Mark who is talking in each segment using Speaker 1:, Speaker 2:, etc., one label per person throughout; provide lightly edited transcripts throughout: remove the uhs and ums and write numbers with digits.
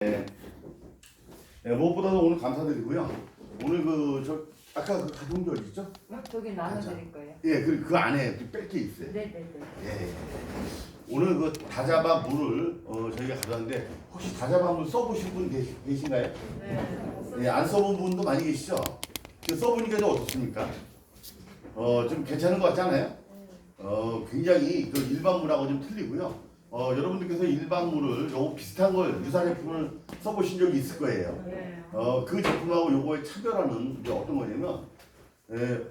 Speaker 1: 네. 네, 무엇보다도 오늘 감사드리고요. 오늘 아까 그 가져온 게 어디 있죠?
Speaker 2: 저기 나눠드릴 거예요.
Speaker 1: 예, 그 안에 뺄 게 있어요.
Speaker 2: 네네네.
Speaker 1: 예. 오늘 그 다자바 물을 저희가 가져왔는데 혹시 다자바 물 써보신 분 계신가요?
Speaker 2: 네.
Speaker 1: 예, 안 써본 분도 많이 계시죠? 써보니까 좀 어떻습니까? 좀 괜찮은 것 같지 않아요? 굉장히 그 일반 물하고 좀 틀리고요. 여러분들께서 일반 물을 요거 비슷한 걸 유사 제품을 써보신 적이 있을 거예요.
Speaker 2: 네.
Speaker 1: 그 제품하고 요거의 차별화는 이제 어떤 거냐면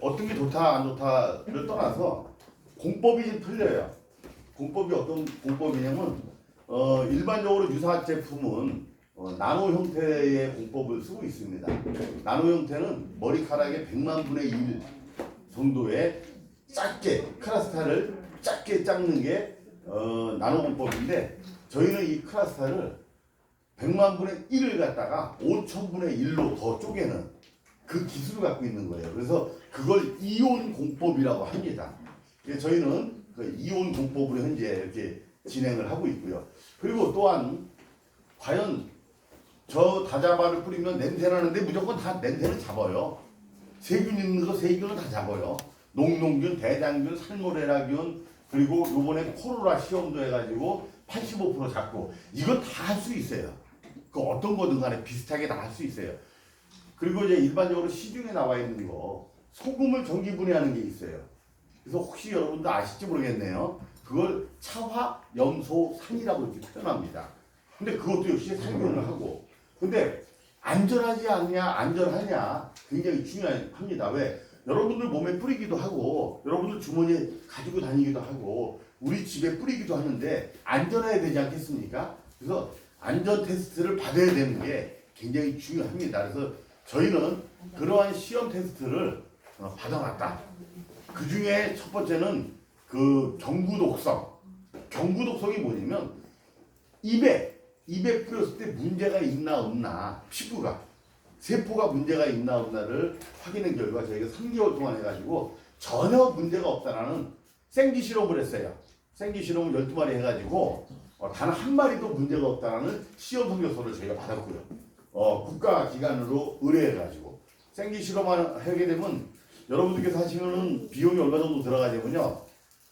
Speaker 1: 어떤 게 좋다 안 좋다를 떠나서 공법이 좀 틀려요. 공법이 어떤 공법이냐면 일반적으로 유사 제품은 나노 형태의 공법을 쓰고 있습니다. 나노 형태는 머리카락의 100만 분의 1 정도의 작게 크라스타를 작게 깎는 게 나노 공법인데 저희는 이 크라스타를 100만 분의 1을 갖다가 5,000분의 1로 더 쪼개는 그 기술을 갖고 있는 거예요. 그래서 그걸 이온 공법이라고 합니다. 저희는 그 이온 공법으로 현재 이렇게 진행을 하고 있고요. 그리고 또한 과연 저 다자바를 뿌리면 냄새 나는데 무조건 다 냄새를 잡아요. 세균 있는 거 세균은 다 잡아요. 녹농균, 대장균, 살모네라균, 그리고 요번에 코로나 시험도 해가지고 85% 잡고 이건 다 할 수 있어요. 그 어떤 거든 간에 비슷하게 다 할 수 있어요. 그리고 이제 일반적으로 시중에 나와 있는 거 소금을 전기 분해하는 게 있어요. 그래서 혹시 여러분도 아실지 모르겠네요. 그걸 차화염소산이라고 이렇게 표현합니다. 근데 그것도 역시 살균을 하고. 근데 안전하지 않냐, 안전하냐 굉장히 중요합니다. 왜? 여러분들 몸에 뿌리기도 하고, 여러분들 주머니에 가지고 다니기도 하고, 우리 집에 뿌리기도 하는데 안전해야 되지 않겠습니까? 그래서 안전 테스트를 받아야 되는 게 굉장히 중요합니다. 그래서 저희는 그러한 시험 테스트를 받아놨다. 그 중에 첫 번째는 그 경구독성. 경구독성이 뭐냐면 입에 뿌렸을 때 문제가 있나 없나, 피부가 세포가 문제가 있나 없나를 확인한 결과 저희가 3개월 동안 해가지고 전혀 문제가 없다라는 생기 실험을 했어요. 생기 실험을 12마리 해가지고 단 한 마리도 문제가 없다라는 시험 성적서를 저희가 받았고요. 국가기관으로 의뢰해가지고 생기 실험을 하게 되면 여러분들께서 하시면은 비용이 얼마 정도 들어가냐면요.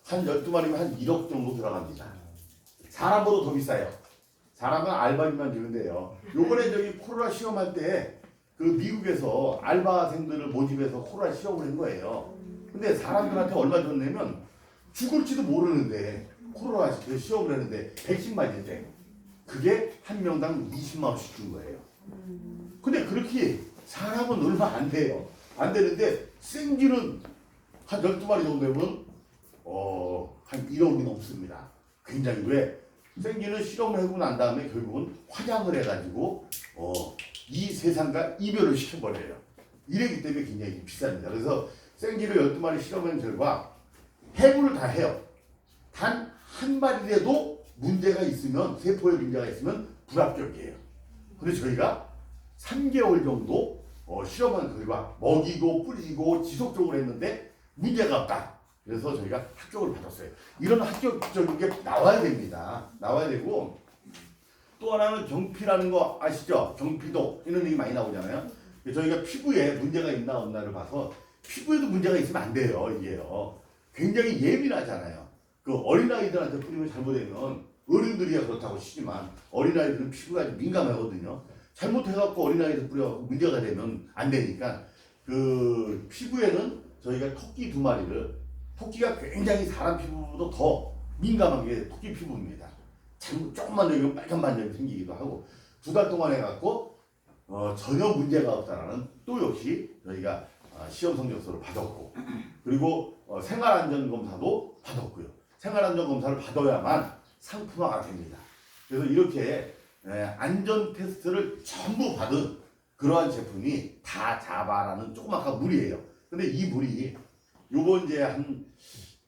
Speaker 1: 한 12마리면 한 1억 정도 들어갑니다. 사람보다 더 비싸요. 사람은 알바비만 주는데요. 요번에 저기 코로나 시험할 때 그 미국에서 알바생들을 모집해서 코로나 시험을 한 거예요. 근데 사람들한테 얼마 줬냐면 죽을지도 모르는데 코로나 시험을 했는데 백신 맞을 때 그게 한 명당 20만 원씩 준 거예요. 근데 그렇게 사람은 얼마 안 돼요. 안 되는데 생쥐는 한 12마리 정도 되면 한 1억이 넘습니다. 굉장히 왜? 생쥐는 실험을 하고 난 다음에 결국은 화장을 해가지고 이 세상과 이별을 시켜버려요. 이래기 때문에 굉장히 비쌉니다. 그래서 생쥐를 12마리 실험한 결과 해부를 다 해요. 단 한 마리라도 문제가 있으면, 세포에 문제가 있으면 불합격이에요. 근데 저희가 3개월 정도 실험한 결과 먹이고 뿌리고 지속적으로 했는데 문제가 없다. 그래서 저희가 합격을 받았어요. 이런 합격적인 게 나와야 됩니다. 나와야 되고 또 하나는 경피라는 거 아시죠? 경피도 이런 얘기 많이 나오잖아요. 저희가 피부에 문제가 있나 없나를 봐서 피부에도 문제가 있으면 안 돼요. 이게요. 굉장히 예민하잖아요. 그 어린아이들한테 뿌리면 잘못되면 어른들이야 그렇다고 치지만 어린아이들은 피부가 아주 민감하거든요. 잘못해갖고 어린아이들 뿌려갖고 문제가 되면 안 되니까 그 피부에는 저희가 토끼 2마리를 토끼가 굉장히 사람 피부보다 더 민감한 게 토끼 피부입니다. 조금만 여기면 빨간 반점이 생기기도 하고 2달 동안 해갖고 전혀 문제가 없다라는 또 역시 저희가 시험 성적서를 받았고 그리고 생활안전검사도 받았고요. 생활안전검사를 받아야만 상품화가 됩니다. 그래서 이렇게 안전 테스트를 전부 받은 그러한 제품이 다자바라는 조그맣게 물이에요. 근데 이 물이 요번 이제 한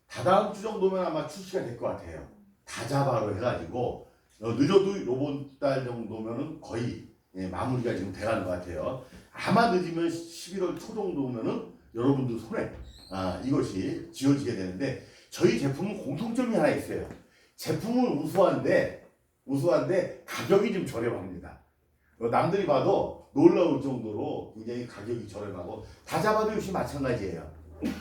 Speaker 1: 다다음 주 정도면 아마 출시가 될 것 같아요. 다자바로 해가지고 늦어도 요번 달 정도면은 거의 마무리가 지금 돼가는 것 같아요. 아마 늦으면 11월 초 정도면은 여러분들 손에 이것이 지어지게 되는데 저희 제품은 공통점이 하나 있어요. 제품은 우수한데 가격이 좀 저렴합니다. 남들이 봐도 놀라울 정도로 굉장히 가격이 저렴하고 다 잡아도 역시 마찬가지예요.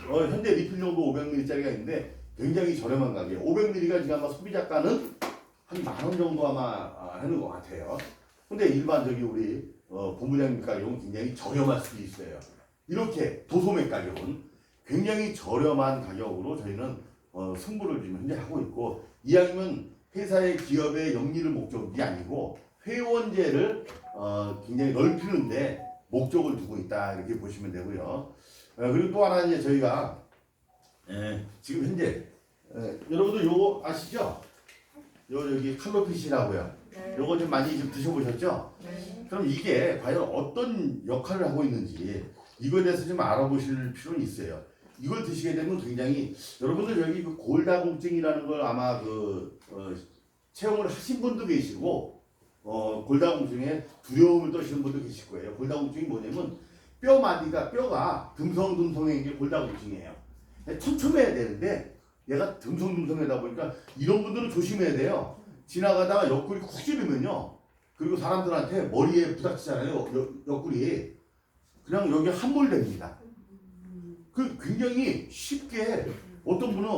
Speaker 1: 현재 리필용도 500ml짜리가 있는데 굉장히 저렴한 가격. 500ml가 지금 아마 소비자가는 한 10,000원 정도 아마 하는 것 같아요. 근데 일반적인 우리 본부장님 가격은 굉장히 저렴할 수도 있어요. 이렇게 도소매 가격은 굉장히 저렴한 가격으로 저희는 승부를 지금 현재 하고 있고, 이왕이면 회사의 기업의 영리를 목적이 아니고 회원제를 굉장히 넓히는데 목적을 두고 있다, 이렇게 보시면 되고요. 그리고 또 하나 이제 저희가 지금 현재 여러분들 요거 아시죠? 여기 칼로핏이라고요.
Speaker 2: 네.
Speaker 1: 요거 좀 많이 좀 드셔보셨죠?
Speaker 2: 네.
Speaker 1: 그럼 이게 과연 어떤 역할을 하고 있는지 이거에 대해서 좀 알아보실 필요는 있어요. 이걸 드시게 되면 굉장히, 여러분들 여기 그 골다공증이라는 걸 아마 체험을 하신 분도 계시고 골다공증에 두려움을 떠시는 분도 계실 거예요. 골다공증이 뭐냐면 뼈가 듬성듬성한 게 골다공증이에요. 촘촘해야 되는데 얘가 듬성듬성하다 보니까 이런 분들은 조심해야 돼요. 지나가다가 옆구리 쿡 찌르면요, 그리고 사람들한테 머리에 부닥치잖아요. 옆구리 그냥 여기 함몰됩니다. 그 굉장히 쉽게 어떤 분은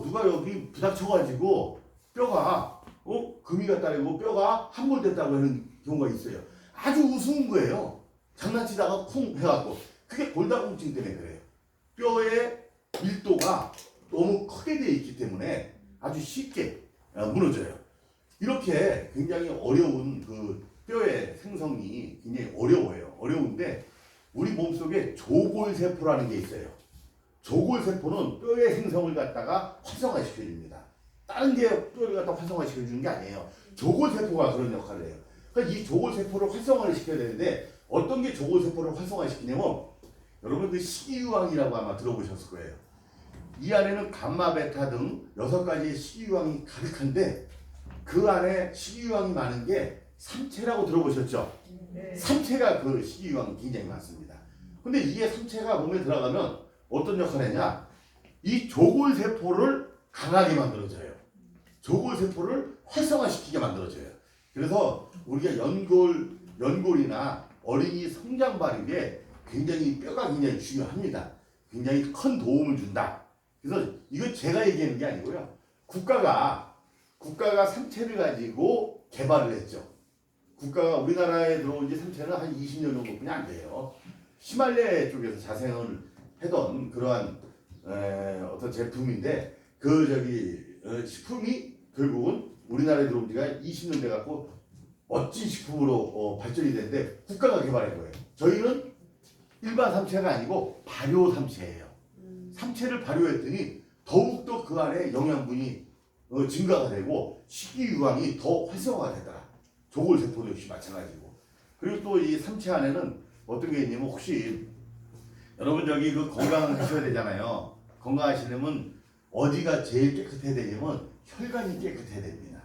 Speaker 1: 누가 여기 부닥쳐가지고 뼈가 금이가 따르고 뼈가 함몰됐다고 하는 경우가 있어요. 아주 우스운 거예요. 장난치다가 쿵 해갖고. 그게 골다공증 때문에 그래요. 뼈의 밀도가 너무 크게 되어 있기 때문에 아주 쉽게 무너져요. 이렇게 굉장히 어려운 그 뼈의 생성이 굉장히 어려워요. 어려운데 우리 몸속에 조골세포라는 게 있어요. 조골세포는 뼈의 생성을 갖다가 활성화시켜줍니다. 다른 게 뼈를 갖다 활성화시켜주는 게 아니에요. 조골세포가 그런 역할을 해요. 그러니까 이 조골세포를 활성화를 시켜야 되는데, 어떤 게 조골세포를 활성화시키냐면, 여러분 그 식이유황이라고 아마 들어보셨을 거예요. 이 안에는 감마, 베타 등 6가지의 식이유황이 가득한데, 그 안에 식이유황이 많은 게 삼체라고 들어보셨죠?
Speaker 2: 네.
Speaker 1: 삼체가 그 식이유황이 굉장히 많습니다. 근데 이게 삼체가 몸에 들어가면 어떤 역할을 하냐? 이 조골세포를 강하게 만들어줘요. 조골세포를 활성화시키게 만들어줘요. 그래서 우리가 연골이나 어린이 성장 발육에 굉장히 뼈가 굉장히 중요합니다. 굉장히 큰 도움을 준다. 그래서 이건 제가 얘기하는 게 아니고요. 국가가 삼체를 가지고 개발을 했죠. 국가가 우리나라에 들어온 지 삼체는 한 20년 정도뿐이 안 돼요. 히말라야 쪽에서 자생을 하던 그러한 어떤 제품인데, 식품이 결국은 우리나라에 들어온 지가 20년 돼갖고 멋진 식품으로 발전이 됐는데 국가가 개발한 거예요. 저희는 일반 삼체가 아니고 발효 삼체예요. 삼체를 발효했더니 더욱더 그 안에 영양분이 증가가 되고 식이유황이 더 활성화가 되더라. 조골세포도 역시 마찬가지고. 그리고 또 이 삼체 안에는 어떤 게 있냐면, 혹시 여러분 저기 그 건강하셔야 되잖아요. 건강하시려면 어디가 제일 깨끗해야 되냐면 혈관이 깨끗해야 됩니다.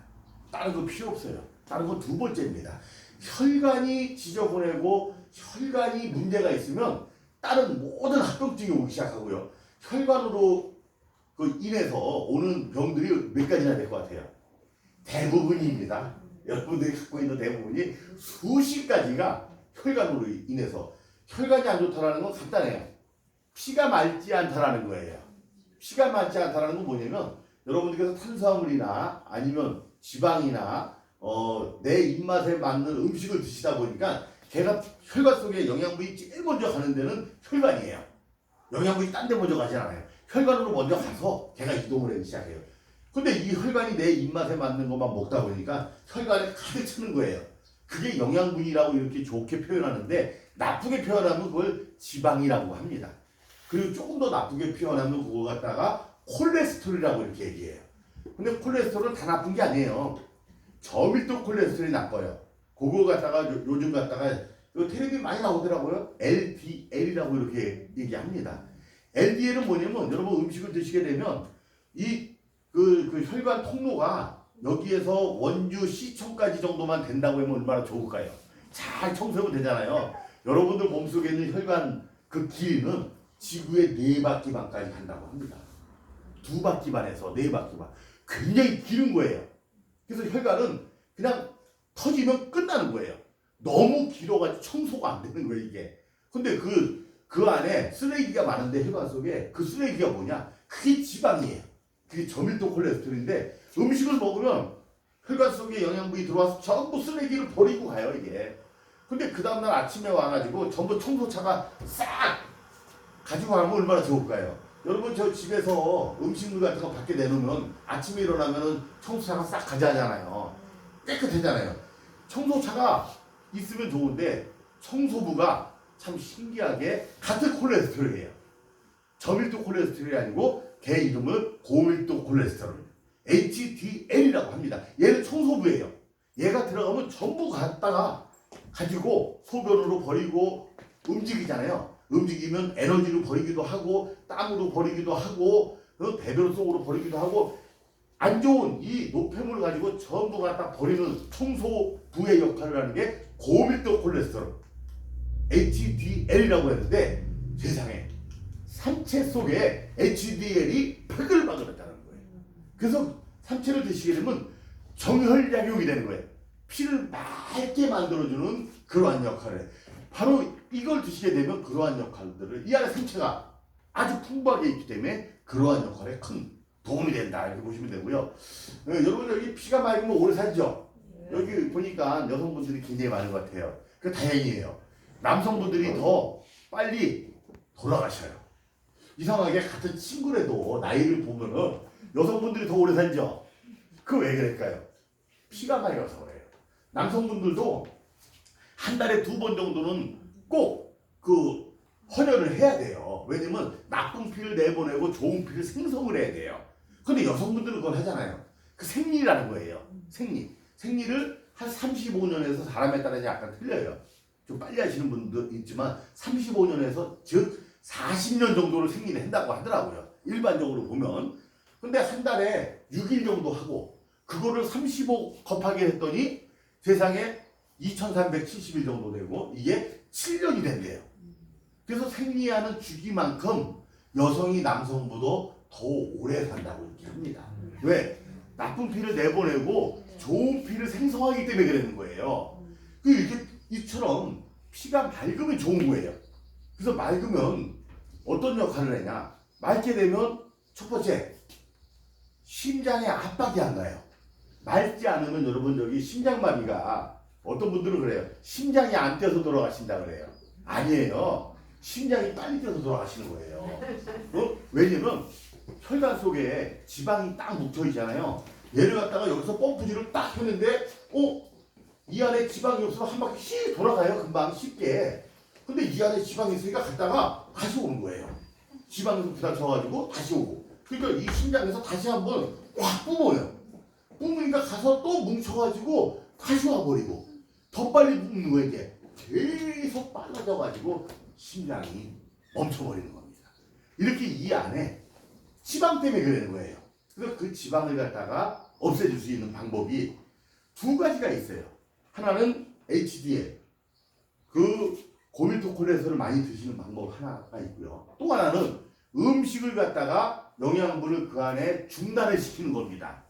Speaker 1: 다른 거 필요 없어요. 다른 건 두 번째입니다. 혈관이 지저분하고 혈관이 문제가 있으면 다른 모든 합병증이 오기 시작하고요. 혈관으로 인해서 오는 병들이 몇 가지나 될 것 같아요. 대부분입니다. 여러분들이 갖고 있는 대부분이 수십 가지가 혈관으로 인해서. 혈관이 안 좋다라는 건 간단해요. 피가 맑지 않다라는 거예요. 피가 맑지 않다라는 건 뭐냐면, 여러분들께서 탄수화물이나 아니면 지방이나 내 입맛에 맞는 음식을 드시다 보니까 걔가 혈관 속에 영양분이 제일 먼저 가는 데는 혈관이에요. 영양분이 딴 데 먼저 가지 않아요. 혈관으로 먼저 가서 걔가 이동을 하기 시작해요. 근데 이 혈관이 내 입맛에 맞는 것만 먹다 보니까 혈관에 가득 차는 거예요. 그게 영양분이라고 이렇게 좋게 표현하는데, 나쁘게 표현하면 그걸 지방이라고 합니다. 그리고 조금 더 나쁘게 표현하면 그거 갖다가 콜레스테롤이라고 이렇게 얘기해요. 근데 콜레스테롤은 다 나쁜 게 아니에요. 저밀도 콜레스테롤이 나빠요. 그거 갖다가 요즘 갖다가 텔레비전 많이 나오더라고요. LDL이라고 이렇게 얘기합니다. LDL은 뭐냐면, 여러분 음식을 드시게 되면 그 혈관 통로가 여기에서 원주 시청까지 정도만 된다고 하면 얼마나 좋을까요? 잘 청소하면 되잖아요. 여러분들 몸속에 있는 혈관 그 길이는 지구의 4바퀴반까지 간다고 합니다. 2바퀴반에서 4바퀴반. 굉장히 길은 거예요. 그래서 혈관은 그냥 터지면 끝나는 거예요. 너무 길어가지고 청소가 안 되는 거예요, 이게. 근데 그 안에 쓰레기가 많은데 혈관 속에 그 쓰레기가 뭐냐? 그게 지방이에요. 그게 저밀도 콜레스테롤인데 음식을 먹으면 혈관 속에 영양분이 들어와서 전부 쓰레기를 버리고 가요, 이게. 근데 그 다음날 아침에 와가지고 전부 청소차가 싹 가지고 가면 얼마나 좋을까요? 여러분 저 집에서 음식물 같은 거 밖에 내놓으면 아침에 일어나면은 청소차가 싹 가져가잖아요. 깨끗하잖아요. 청소차가 있으면 좋은데 청소부가 참 신기하게 같은 콜레스테롤이에요. 저밀도 콜레스테롤이 아니고 걔 이름은 고밀도 콜레스테롤 HDL이라고 합니다. 얘는 청소부예요. 얘가 들어가면 전부 갖다가 가지고 소변으로 버리고 움직이잖아요. 움직이면 에너지로 버리기도 하고 땀으로 버리기도 하고 배변 속으로 버리기도 하고 안 좋은 이 노폐물을 가지고 전부 갖다 버리는 청소부의 역할을 하는 게 고밀도 콜레스테롤 HDL이라고 했는데 세상에 삼체 속에 HDL이 바글바글하다는 거예요. 그래서 삼체를 드시게 되면 정혈작용이 되는 거예요. 피를 맑게 만들어주는 그러한 역할을 해요. 바로 이걸 드시게 되면 그러한 역할들을 이 안에 삼체가 아주 풍부하게 있기 때문에 그러한 역할에 큰 도움이 된다 이렇게 보시면 되고요. 여러분 여기 피가 맑으면 오래 살죠. 여기 보니까 여성분들이 굉장히 많은 것 같아요. 그 다행이에요. 남성분들이 더 빨리 돌아가셔요. 이상하게 같은 친구라도 나이를 보면은 여성분들이 더 오래 살죠. 그 왜 그럴까요? 피가 맑아서 그래요. 남성분들도 한 달에 2번 정도는 꼭 그 헌혈을 해야 돼요. 왜냐면 나쁜 피를 내보내고 좋은 피를 생성을 해야 돼요. 근데 여성분들은 그걸 하잖아요. 그 생리라는 거예요. 생리를 한 35년에서 사람에 따라 약간 틀려요. 좀 빨리 하시는 분도 있지만 35년에서 즉 40년 정도를 생리를 한다고 하더라고요. 일반적으로 보면. 근데 한 달에 6일 정도 하고 그거를 35 곱하기 했더니 세상에 2370일 정도 되고 이게 7년이 된대요. 그래서 생리하는 주기만큼 여성이 남성보다 더 오래 산다고 이렇게 합니다. 왜? 나쁜 피를 내보내고 좋은 피를 생성하기 때문에 그러는 거예요. 이게 이처럼 피가 맑으면 좋은 거예요. 그래서 맑으면 어떤 역할을 하냐? 맑게 되면 첫 번째 심장에 압박이 안 가요. 맑지 않으면 여러분 여기 심장마비가 어떤 분들은 그래요. 심장이 안 뛰어서 돌아가신다 그래요. 아니에요. 심장이 빨리 뛰어서 돌아가시는 거예요. 왜냐면 혈관 속에 지방이 딱 뭉쳐 있잖아요. 얘를 갖다가 여기서 펌프질을 딱 했는데 이 안에 지방이 없으면 한 바퀴 씩 돌아가요. 금방 쉽게. 근데 이 안에 지방이 있으니까 갔다가 다시 오는 거예요. 지방에서 부닥쳐가지고 다시 오고. 그러니까 이 심장에서 다시 한번 확 뿜어요. 뿜으니까 가서 또 뭉쳐가지고 다시 와버리고 더 빨리 뿜는 거예요. 이게 계속 빨라져가지고 심장이 멈춰버리는 겁니다. 이렇게 이 안에 지방 때문에 그러는 거예요. 그래서 그 지방을 갖다가 없애줄 수 있는 방법이 두 가지가 있어요. 하나는 HDL, 그 고밀도 콜레스테롤을 많이 드시는 방법 하나가 있고요. 또 하나는 음식을 갖다가 영양분을 그 안에 중단을 시키는 겁니다.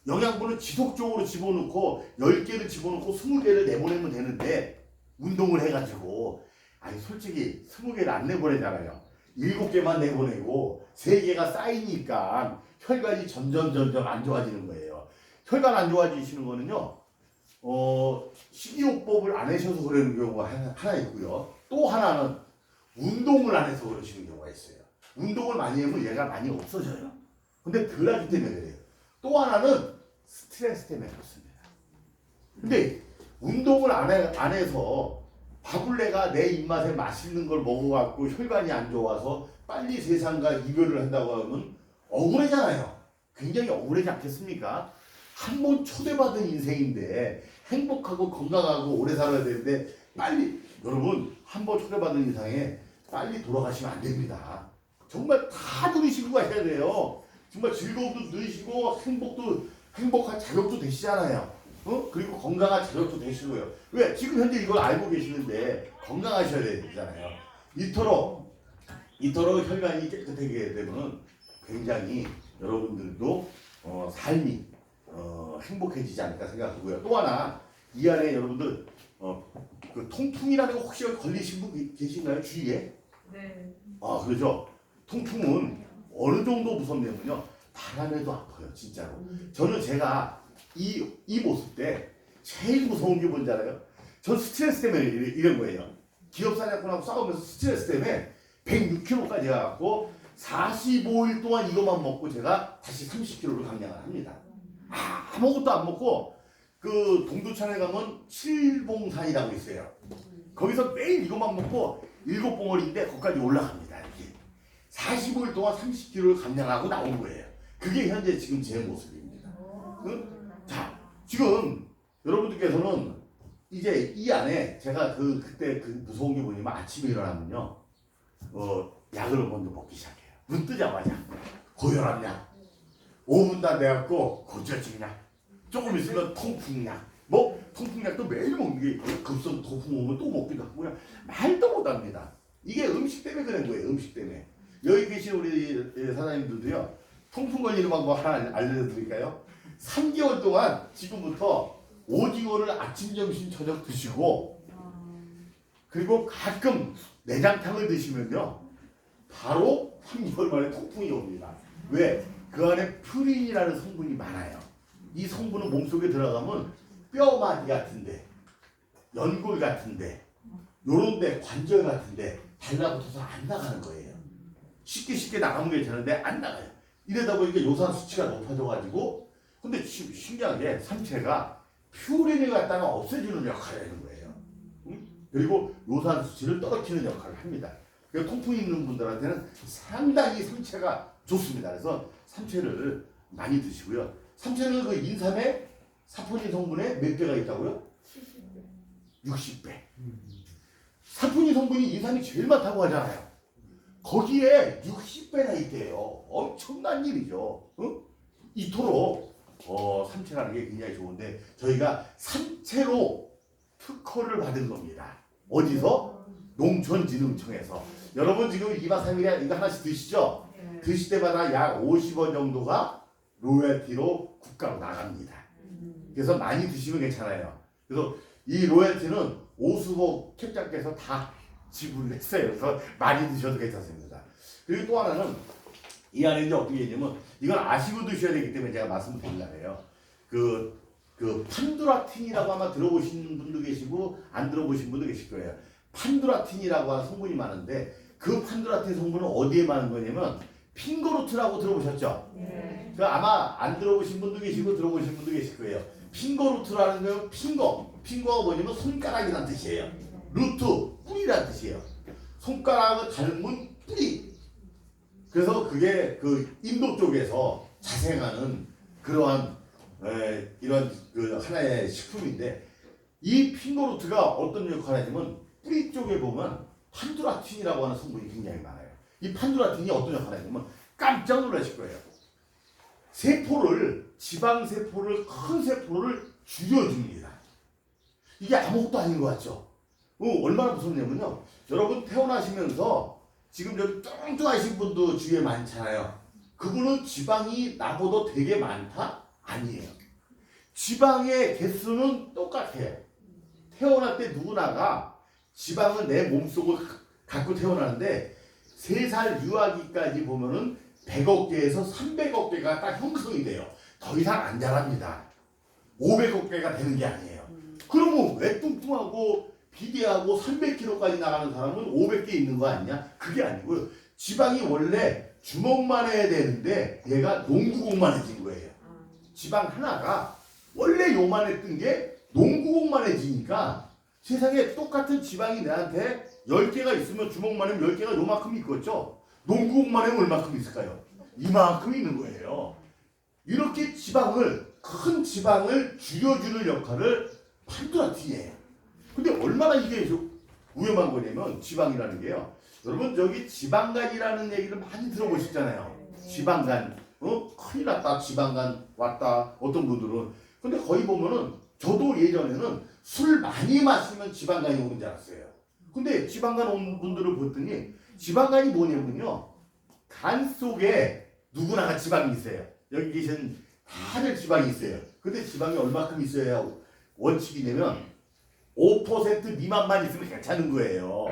Speaker 1: 영양분을 지속적으로 집어넣고 10개를 집어넣고 20개를 내보내면 되는데 운동을 해가지고 아니 솔직히 20개를 안 내보내잖아요. 7개만 내보내고 3개가 쌓이니까 혈관이 점점 안 좋아지는 거예요. 혈관 안 좋아지시는 거는요. 식이요법을 안 하셔서 그러는 경우가 하나 있고요. 또 하나는 운동을 안 해서 그러시는 경우가 있어요. 운동을 많이 하면 얘가 많이 없어져요. 근데 덜 하기 때문에 그래요. 또 하나는 스트레스 때문에 그렇습니다. 근데 운동을 안 해서 바굴레가 내 입맛에 맛있는 걸 먹어갖고 혈관이 안 좋아서 빨리 세상과 이별을 한다고 하면 억울하잖아요. 굉장히 억울하지 않겠습니까? 한 번 초대받은 인생인데 행복하고 건강하고 오래 살아야 되는데 빨리 여러분 한 번 초대받은 이상에 빨리 돌아가시면 안 됩니다. 정말 다 누리시고 가셔야 돼요. 정말 즐거움도 누리시고 행복한 자격도 되시잖아요. 그리고 건강한 자격도 되시고요. 왜? 지금 현재 이걸 알고 계시는데 건강하셔야 되잖아요. 이토록 혈관이 깨끗하게 되면 굉장히 여러분들도 삶이 행복해지지 않을까 생각하고요. 또 하나 이 안에 여러분들 그 통풍이라는 거 혹시 걸리신 분 계신가요? 주위에?
Speaker 2: 네.
Speaker 1: 아, 그렇죠. 통풍은 어느 정도 무섭냐면요. 바람에도 아파요, 진짜로. 저는 제가 이 모습 때 제일 무서운 게 뭔지 알아요? 전 스트레스 때문에 이런 거예요. 기업 사냥꾼하고 싸우면서 스트레스 때문에 106kg까지 가갖고 45일 동안 이것만 먹고 제가 다시 30kg를 감량을 합니다. 아무것도 안 먹고 그 동두천에 가면 칠봉산이라고 있어요. 거기서 매일 이것만 먹고 7봉어리인데 거기까지 올라갑니다. 이렇게 45일 동안 30kg를 감량하고 나온 거예요. 그게 현재 지금 제 모습입니다. 자, 지금 여러분들께서는 이제 이 안에 제가 그때 그 무서운 게 뭐냐면 아침에 일어나면요, 약을 먼저 먹기 시작해요. 눈 뜨자마자 고혈압약, 5분 다 내갖고 고지혈증약, 조금 있으면 통풍약, 뭐 통풍약도 매일 먹는 게 있고요. 급성 통풍 오면 또 먹기도 하고 그냥 말도 못합니다. 이게 음식 때문에 그런 거예요. 음식 때문에. 여기 계신 우리 사장님들도요, 통풍 걸리는 방법 하나 알려드릴까요? 3개월 동안 지금부터 오징어를 아침, 점심, 저녁 드시고, 그리고 가끔 내장탕을 드시면요, 바로 3개월 만에 통풍이 옵니다. 왜? 그 안에 퓨린이라는 성분이 많아요. 이 성분은 몸속에 들어가면 뼈마디 같은데, 연골 같은데, 요런데 관절 같은데 달라붙어서 안 나가는 거예요. 쉽게 나가면 괜찮은데 안 나가요. 이러다 보니까 요산 수치가 높아져가지고, 근데 신기하게 삼체가 퓨린을 갖다가 없애주는 역할을 하는 거예요. 그리고 요산 수치를 떨어뜨리는 역할을 합니다. 그러니까 통풍 있는 분들한테는 상당히 삼체가 좋습니다. 그래서 삼체를 많이 드시고요. 삼체는 그 인삼에 사포닌 성분에 몇 배가 있다고요? 60배. 사포닌 성분이 인삼이 제일 많다고 하잖아요. 거기에 60배나 있대요. 엄청난 일이죠. 응? 이토록 삼체라는 게 굉장히 좋은데 저희가 삼체로 특허를 받은 겁니다. 어디서? 농촌진흥청에서. 여러분 지금 2박 3일에 이거 하나씩 드시죠?
Speaker 2: 네.
Speaker 1: 드실 때마다 약 50원 정도가 로열티로 국가로 나갑니다. 그래서 많이 드시면 괜찮아요. 그래서 이 로열티는 오수복 책장께서 다 지불을 했어요. 그래서 많이 드셔도 괜찮습니다. 그리고 또 하나는 이 안에 이제 어떻게 되냐면 이건 아시고 드셔야 되기 때문에 제가 말씀을 드리려고 해요. 그 판두라틴이라고 아마 들어보신 분도 계시고 안 들어보신 분도 계실 거예요. 판두라틴이라고 하는 성분이 많은데 그 판두라틴 성분은 어디에 많은 거냐면 핑거루트라고 들어보셨죠?
Speaker 2: 네.
Speaker 1: 그 아마 안 들어보신 분도 계시고 들어보신 분도 계실 거예요. 핑거루트라는 건 핑거가 뭐냐면 손가락이란 뜻이에요. 루트, 뿌리란 뜻이에요. 손가락을 닮은 뿌리. 그래서 그게 그 인도 쪽에서 자생하는 그러한 이런 그 하나의 식품인데 이 핑거루트가 어떤 역할을 하냐면 뿌리 쪽에 보면 판두라틴이라고 하는 성분이 굉장히 많아요. 이 판두라틴이 어떤 역할을 하냐면 깜짝 놀라실 거예요. 지방세포를 큰 세포를 줄여줍니다. 이게 아무것도 아닌 것 같죠? 얼마나 무섭냐면요. 여러분 태어나시면서 지금 저기 뚱뚱하신 분도 주위에 많잖아요. 그분은 지방이 나보다 되게 많다? 아니에요. 지방의 개수는 똑같아요. 태어날 때 누구나가 지방은 내 몸속을 갖고 태어나는데 3살 유아기까지 보면은 100억 개에서 300억 개가 딱 형성이 돼요. 더 이상 안 자랍니다. 500억 개가 되는 게 아니에요. 그러면 왜 뚱뚱하고 비대하고 300kg까지 나가는 사람은 500개 있는 거 아니냐? 그게 아니고요. 지방이 원래 주먹만 해야 되는데 얘가 농구공만해진 거예요. 지방 하나가 원래 요만했던 게 농구공만해지니까 세상에 똑같은 지방이 내한테 10개가 있으면 주먹만 하면 10개가 요만큼 있겠죠? 농구공만 하면 얼마큼 있을까요? 이만큼 있는 거예요. 이렇게 큰 지방을 줄여주는 역할을 판두라틴이에요. 근데 얼마나 이게 위험한 거냐면 지방이라는 게요. 여러분 저기 지방간이라는 얘기를 많이 들어보셨잖아요. 지방간. 큰일 났다. 지방간 왔다. 어떤 분들은. 근데 거의 보면은 저도 예전에는 술 많이 마시면 지방간이 오는 줄 알았어요. 근데 지방간 온 분들을 봤더니 지방간이 뭐냐면요. 간 속에 누구나가 지방이 있어요. 여기 계신 다들 지방이 있어요. 근데 지방이 얼마큼 있어야 원칙이냐면 5% 미만만 있으면 괜찮은 거예요.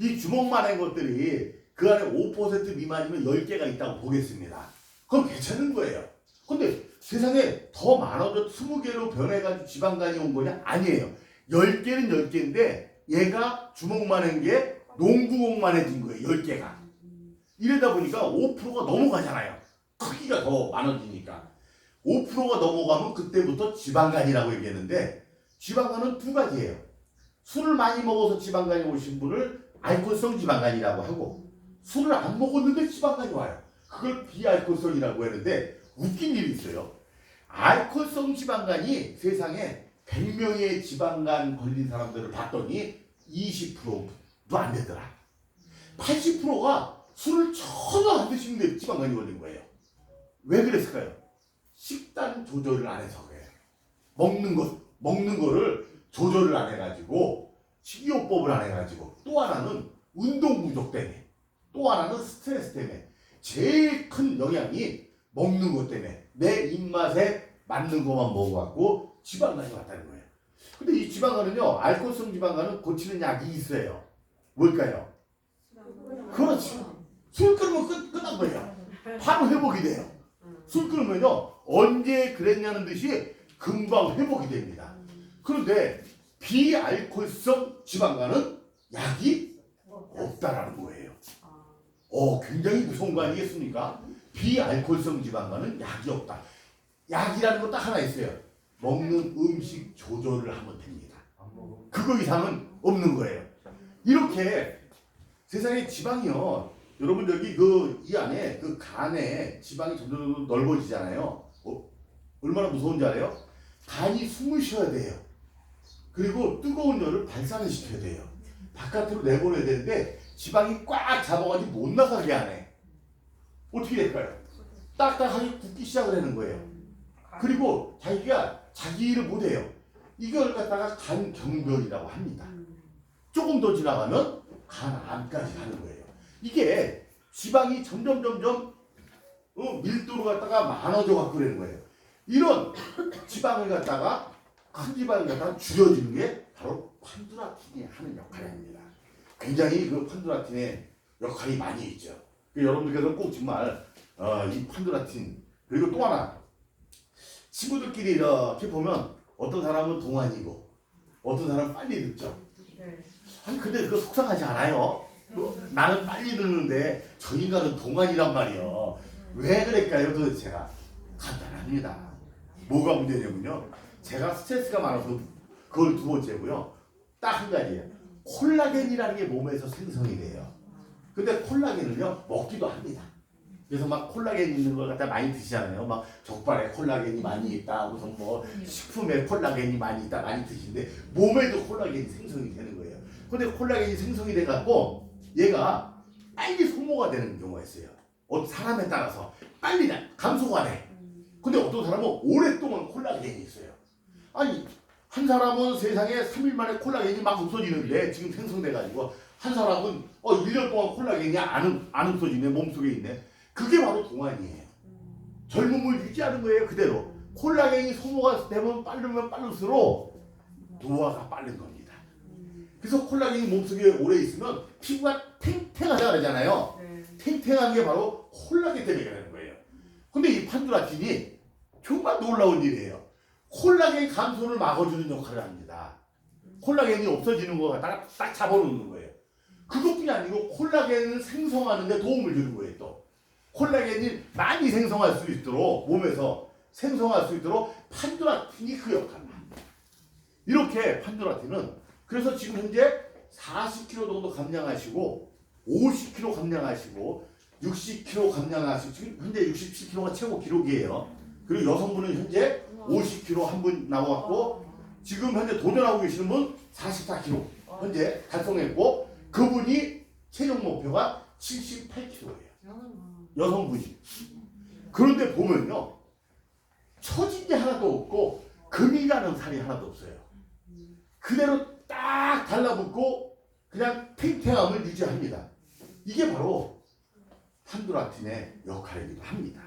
Speaker 1: 이 주먹만한 것들이 그 안에 5% 미만이면 10개가 있다고 보겠습니다. 그럼 괜찮은 거예요. 근데 세상에 더 많아도 20개로 변해가지고 지방간이 온 거냐? 아니에요. 10개는 10개인데 얘가 주먹만한 게 농구공만해진 거예요. 10개가. 이러다 보니까 5%가 넘어가잖아요. 크기가 더 많아지니까. 5%가 넘어가면 그때부터 지방간이라고 얘기했는데 지방간은 두 가지예요. 술을 많이 먹어서 지방간이 오신 분을 알코올성 지방간이라고 하고 술을 안 먹었는데 지방간이 와요. 그걸 비알코올성이라고 했는데 웃긴 일이 있어요. 알코올성 지방간이 세상에 100명의 지방간 걸린 사람들을 봤더니 20%도 안 되더라. 80%가 술을 전혀 안 드시는데 지방간이 걸린 거예요. 왜 그랬을까요? 식단 조절을 안 해서 그래요. 먹는 거를 조절을 안 해가지고 식이요법을 안 해가지고 또 하나는 운동 부족 때문에 또 하나는 스트레스 때문에 제일 큰 영향이 먹는 것 때문에 내 입맛에 맞는 것만 먹어갖고 지방간이 왔다는 거예요. 근데 이 지방간은요 알코올성 지방간은 고치는 약이 있어요. 뭘까요? 그렇지. 술 끊으면 끝난 거예요. 바로 회복이 돼요. 술 끊으면요 언제 그랬냐는 듯이 금방 회복이 됩니다. 그런데 비알코올성 지방간은 약이 없다라는 거예요. 굉장히 무서운 거 아니겠습니까? 비알코올성 지방간은 약이 없다. 약이라는 거 딱 하나 있어요. 먹는 음식 조절을 하면 됩니다. 그거 이상은 없는 거예요. 이렇게 세상에 지방이요. 여러분 여기 이 안에 그 간에 지방이 점점 넓어지잖아요. 얼마나 무서운지 알아요? 간이 숨을 쉬어야 돼요. 그리고 뜨거운 열을 발산을 시켜야 돼요. 바깥으로 내보내야 되는데 지방이 꽉 잡아가지고 못 나가게 하네. 어떻게 될까요? 딱딱하게 굳기 시작을 하는 거예요. 그리고 자기가 자기 일을 못해요. 이걸 갖다가 간경변이라고 합니다. 조금 더 지나가면 간암까지 가는 거예요. 이게 지방이 점점 밀도로 갖다가 많아져 갖고 그러는 거예요. 이런 지방을 갖다가 큰 지방을 갖다가 줄여주는 게 바로 판두라틴이 하는 역할입니다. 굉장히 그 판두라틴의 역할이 많이 있죠. 여러분들께서 꼭 정말 이 판두라틴 그리고 또 하나 친구들끼리 이렇게 보면 어떤 사람은 동안이고 어떤 사람은 빨리 듣죠. 아니 근데 그거 속상하지 않아요? 나는 빨리 듣는데 저 인간은 동안이란 말이에요. 왜 그럴까요? 도대체가 간단합니다. 뭐가 문제냐면요. 제가 스트레스가 많아서 그걸 두 번째고요. 딱 한 가지예요. 콜라겐이라는 게 몸에서 생성이 돼요. 근데 콜라겐을요 먹기도 합니다. 그래서 막 콜라겐 있는 걸 갖다 많이 드시잖아요. 막 족발에 콜라겐이 많이 있다. 무슨 뭐 식품에 콜라겐이 많이 있다. 많이 드시는데 몸에도 콜라겐이 생성이 되는 거예요. 근데 콜라겐이 생성이 돼갖고 얘가 빨리 소모가 되는 경우가 있어요. 사람에 따라서 빨리 감소가 돼. 근데 어떤 사람은 오랫동안 콜라겐이 있어요. 아니 한 사람은 세상에 3일 만에 콜라겐이 막 없어지는데 지금 생성돼가지고 한 사람은 1년 동안 콜라겐이 안 없어지네. 몸속에 있네. 그게 바로 동안이에요. 젊음을 유지하는 거예요. 그대로. 콜라겐이 소모가 되면 빠르면 빠를수록 노화가 빠른 겁니다. 그래서 콜라겐이 몸속에 오래 있으면 피부가 탱탱하다 그러잖아요. 탱탱한 게 바로 콜라겐 때문에 그러는 거예요. 근데 이 판두라틴이 정말 놀라운 일이에요. 콜라겐 감소를 막아주는 역할을 합니다. 콜라겐이 없어지는 거 갖다가 딱 잡아놓는 거예요. 그것뿐이 아니고 콜라겐을 생성하는 데 도움을 주는 거예요. 또 콜라겐이 많이 생성할 수 있도록 몸에서 생성할 수 있도록 판두라틴이 그 역할을 합니다. 이렇게 판두라틴은 그래서 지금 현재 40kg 정도 감량하시고 50kg 감량하시고 60kg 감량하시고 지금 현재 67kg가 최고 기록이에요. 그리고 여성분은 현재 50kg 한 분 나왔고 지금 현재 도전하고 계시는 분 44kg 현재 달성했고 그분이 최종 목표가 78kg예요. 여성분이. 그런데 보면요. 처진 게 하나도 없고 금이 가는 살이 하나도 없어요. 그대로 딱 달라붙고 그냥 탱탱함을 유지합니다. 이게 바로 판두라틴의 역할이기도 합니다.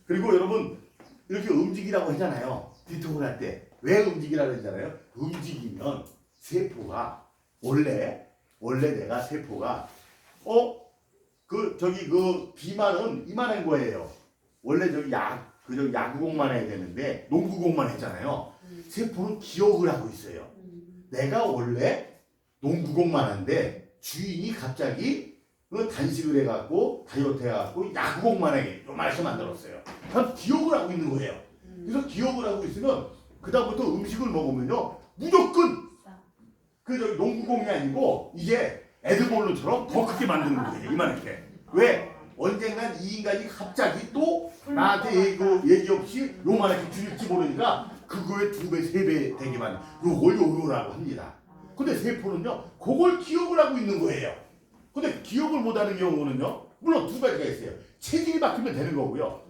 Speaker 1: 그리고 여러분 이렇게 움직이라고 하잖아요. 디톡을 할 때 왜 움직이라고 했잖아요. 움직이면 세포가 원래 내가 세포가 그 비만은 이만한 거예요. 원래 저기 야구공만 해야 되는데 농구공만 했잖아요. 세포는 기억을 하고 있어요. 내가 원래 농구공만 한데 주인이 갑자기 그 단식을 해갖고 다이어트 해갖고 야구공만 하게 요만하게 만들었어요. 그럼 기억을 하고 있는 거예요. 그래서 기억을 하고 있으면 그다음부터 음식을 먹으면요 무조건 그 저기 농구공이 아니고 이제 에드볼론처럼 더 크게 만드는 거예요. 이만하게. 왜? 언젠간 이 인간이 갑자기 또 나한테 얘기 없이 요만하게 줄일지 모르니까 그거에 2배, 3배 되게만 요걸 요요라고 합니다. 근데 세포는요 그걸 기억을 하고 있는 거예요. 근데 기억을 못하는 경우는요 물론 2가지가 있어요. 체질이 바뀌면 되는 거고요.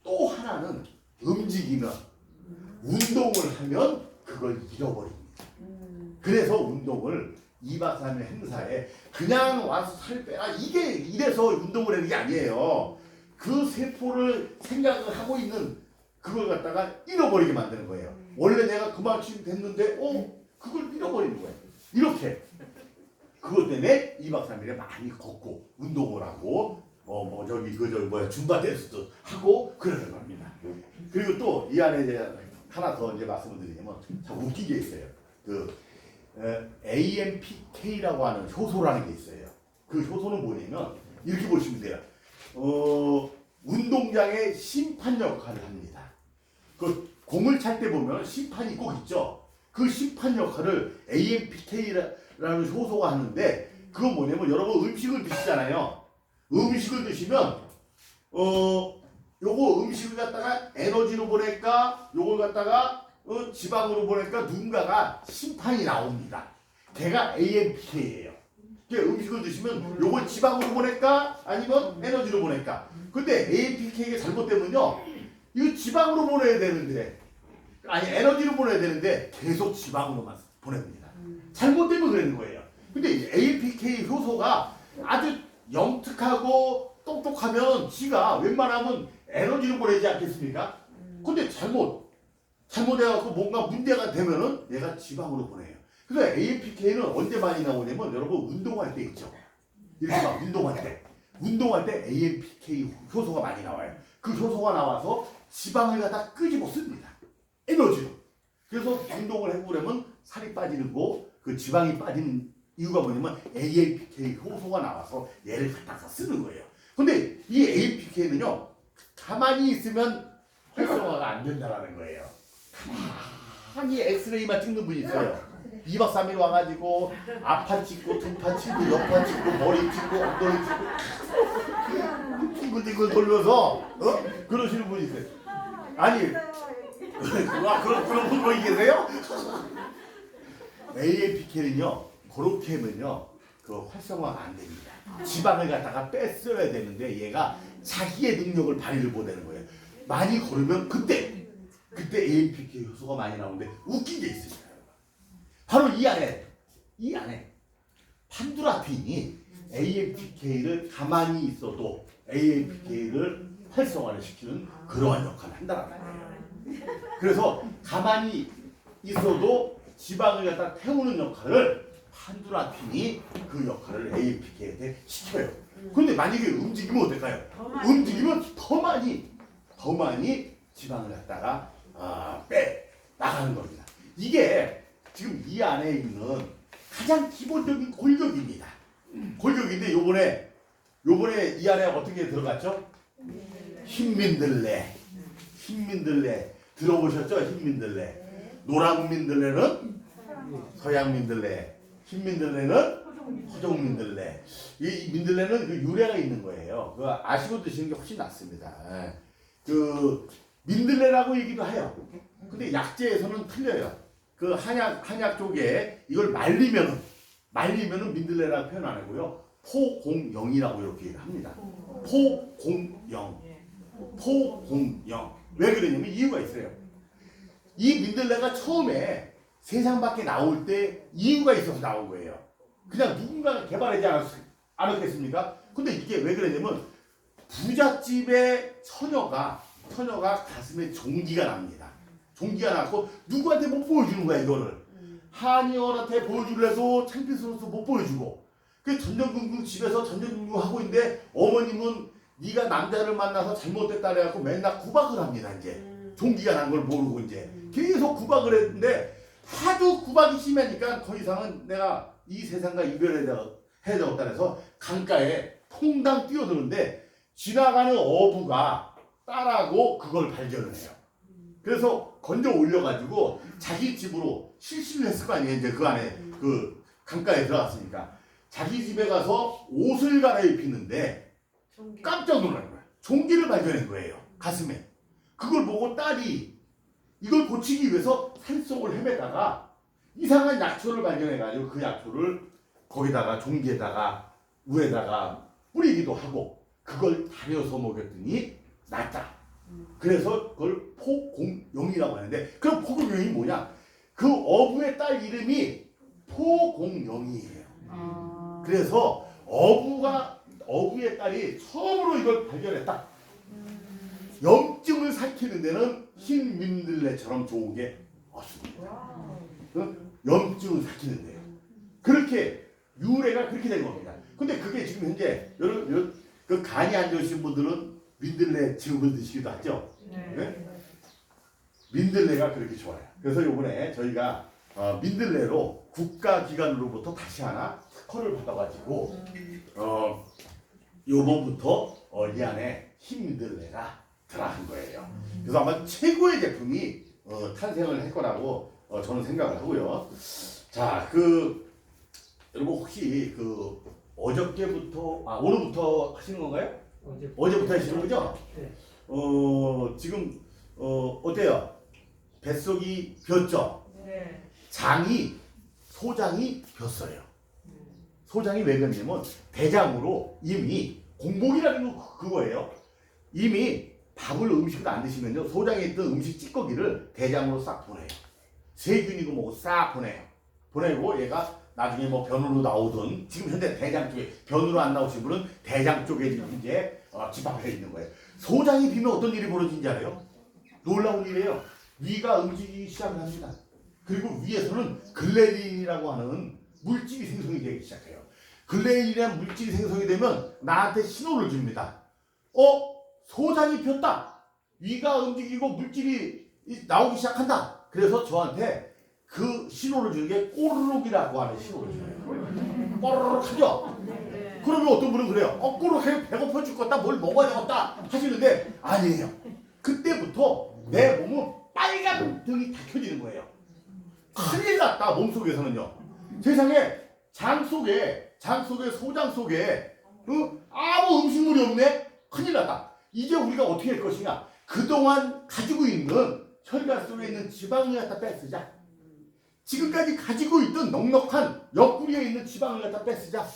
Speaker 1: 또 하나는 움직이면 운동을 하면 그걸 잃어버립니다. 그래서 운동을 2박 3일 행사에 그냥 와서 살 빼라 이게 이래서 운동을 하는 게 아니에요. 그 세포를 생각을 하고 있는 그걸 갖다가 잃어버리게 만드는 거예요. 원래 내가 그만큼 됐는데 그걸 잃어버리는 거예요. 이렇게 그것 때문에 2박 3일에 많이 걷고 운동을 하고 줌바 댄스도 하고 그러는 겁니다. 그리고 또 이 안에 이제 하나 더 이제 말씀을 드리면 참 웃긴 게 있어요. AMPK라고 하는 효소라는 게 있어요. 그 효소는 뭐냐면 이렇게 보시면 돼요. 운동장의 심판 역할을 합니다. 그 공을 찰 때 보면 심판이 꼭 있죠. 그 심판 역할을 AMPK라는 효소가 하는데 그건 뭐냐면 여러분 음식을 드시잖아요. 음식을 드시면 요거 음식을 갖다가 에너지로 보낼까 요걸 갖다가 지방으로 보낼까 누군가가 심판이 나옵니다. 걔가 AMPK예요. 음식을 드시면 요걸 지방으로 보낼까 아니면 에너지로 보낼까. 근데 AMPK가 잘못되면요 이거 지방으로 보내야 되는데 아니 에너지로 보내야 되는데 계속 지방으로만 보냅니다. 잘못되면 그러는 거예요. 근데 AMPK 효소가 아주 영특하고 똑똑하면 지가 웬만하면 에너지로 보내지 않겠습니까? 근데 잘못해갖고 뭔가 문제가 되면은 얘가 지방으로 보내요. 그래서 AMPK는 언제 많이 나오냐면 여러분 운동할 때 있죠. 이렇게 막 운동할 때 AMPK 효소가 많이 나와요. 그 효소가 나와서 지방을 갖다 끄집어씁니다. 에너지로. 그래서 운동을 해보려면 살이 빠지는 거, 그 지방이 빠지는 이유가 뭐냐면 AMPK 효소가 나와서 얘를 갖다가 쓰는 거예요. 근데 이 AMPK는요 가만히 있으면 활성화가 안 된다는 거예요. 가만히 엑스레이만 찍는 분이 있어요. 2박 3일 와가지고 앞판 찍고 등판 찍고 옆판 찍고 머리 찍고 엉덩이 찍고 둥글둥글 돌려서 그러시는 분이 있어요. 아니 그런 분이 계세요? AMPK는요 그렇게 하면요 그 활성화가 안 됩니다. 지방을 갖다가 뺐어야 되는데 얘가 자기의 능력을 발휘를 못하는 거예요. 많이 걸으면 그때 AMPK 효소가 많이 나오는데 웃긴 게 있습니다. 바로 이 안에 판두라틴이 AMPK를 가만히 있어도 AMPK를 활성화를 시키는 그러한 역할을 한다는 거예요. 그래서 가만히 있어도 지방을 갖다 태우는 역할을 판두라틴이 그 역할을 AMPK한테 시켜요. 그런데 만약에 움직이면 어떨까요? 움직이면 더 많이 지방을 갖다가 빼 나가는 겁니다. 이게 지금 이 안에 있는 가장 기본적인 골격입니다. 골격인데 요번에 이 안에 어떻게 들어갔죠? 흰민들레 들어보셨죠? 흰민들레. 노랑 민들레는 서양 민들레, 흰민들레는 토종 민들레. 이 민들레는 그 유래가 있는 거예요. 그 아시고 드시는 게 훨씬 낫습니다. 그 민들레라고 얘기도 해요. 근데 약재에서는 틀려요. 그 한약 쪽에 이걸 말리면은 민들레라고 표현 안 하고요. 포공영이라고 이렇게 합니다. 포공영. 왜 그러냐면 이유가 있어요. 이 민들레가 처음에 세상 밖에 나올 때 이유가 있어서 나온 거예요. 그냥 누군가가 개발하지 않았겠습니까? 근데 이게 왜 그러냐면 부잣집의 처녀가 가슴에 종기가 납니다. 종기가 났고 누구한테 못 보여주는 거야 이거를. 한의원한테 보여주려 해도 창피스러워서 못 보여주고 그 전전긍긍 집에서 전전긍긍 하고 있는데 어머님은 네가 남자를 만나서 잘못됐다 그래갖고 맨날 구박을 합니다 이제. 종기가 난 걸 모르고 이제 계속 구박을 했는데 하도 구박이 심하니까 더 이상은 내가 이 세상과 이별해야 되겠다 해서 강가에 퐁당 뛰어드는데 지나가는 어부가 딸하고 그걸 발견을 해요. 그래서 건져 올려가지고 자기 집으로 실시를 했을 거 아니에요. 이제 그 안에 그 강가에 들어갔으니까 자기 집에 가서 옷을 갈아입히는데 깜짝 놀란 거야. 종기를 발견한 거예요. 가슴에. 그걸 보고 딸이 이걸 고치기 위해서 산속을 헤매다가 이상한 약초를 발견해가지고 그 약초를 거기다가 종기에다가 우에다가 뿌리기도 하고 그걸 다려서 먹였더니 낫다. 그래서 그걸 포공영이라고 하는데 그 포공영이 뭐냐? 그 어부의 딸 이름이 포공영이에요. 그래서 어부의 딸이 처음으로 이걸 발견했다. 염증을 삭히는 데는 흰 민들레처럼 좋은 게 없습니다. 염증을 삭히는 데요. 그렇게 유래가 그렇게 된 겁니다. 근데 그게 지금 현재 여러분 그 간이 안 좋으신 분들은 민들레 즙을 드시기도 하죠. 네? 민들레가 그렇게 좋아요. 그래서 이번에 저희가 민들레로 국가기관으로부터 다시 하나 특허를 받아가지고 요번부터 이 안에 흰 민들레가 들어간 거예요. 그래서 아마 최고의 제품이 탄생을 할 거라고 저는 생각을 하고요. 자, 여러분 혹시 어저께부터 오늘부터 하시는 건가요? 어제부터 하시는 거죠?
Speaker 3: 네.
Speaker 1: 지금 어때요? 뱃속이 폈죠?
Speaker 2: 네.
Speaker 1: 소장이 폈어요. 소장이 왜 그러냐면 대장으로 이미 공복이라는 거 그거예요. 이미 음식을 안 드시면요 소장에 있던 음식 찌꺼기를 대장으로 싹 보내요. 세균이고 뭐고 싹 보내요. 보내고 얘가 나중에 뭐 변으로 나오든 지금 현재 대장 쪽에 변으로 안 나오신 분은 대장 쪽에 이제 집합해 있는 거예요. 소장이 비면 어떤 일이 벌어지는지 알아요? 놀라운 일이에요. 위가 움직이기 시작을 합니다. 그리고 위에서는 글레린이라고 하는 물질이 생성이 되기 시작해요. 글레린이라는 물질이 생성이 되면 나한테 신호를 줍니다. 소장이 폈다. 위가 움직이고 물질이 나오기 시작한다. 그래서 저한테 그 신호를 주는 게 꼬르륵이라고 하는 신호를 줘요. 꼬르륵 하죠? 그러면 어떤 분은 그래요. 꼬르륵 하면 배고파 죽겠다. 뭘 먹어야 되겠다. 하시는데 아니에요. 그때부터 내 몸은 빨간 등이 다 켜지는 거예요. 큰일 났다. 몸속에서는요. 세상에 장 속에 소장 속에 아무 음식물이 없네. 큰일 났다. 이제 우리가 어떻게 할 것이냐. 그동안 가지고 있는 혈관 속에 있는 지방을 갖다 뺏으자. 지금까지 가지고 있던 넉넉한 옆구리에 있는 지방을 갖다 뺏으자.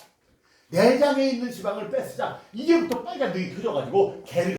Speaker 1: 내장에 있는 지방을 뺏으자. 이제부터 빨간 등이 켜져가지고 개를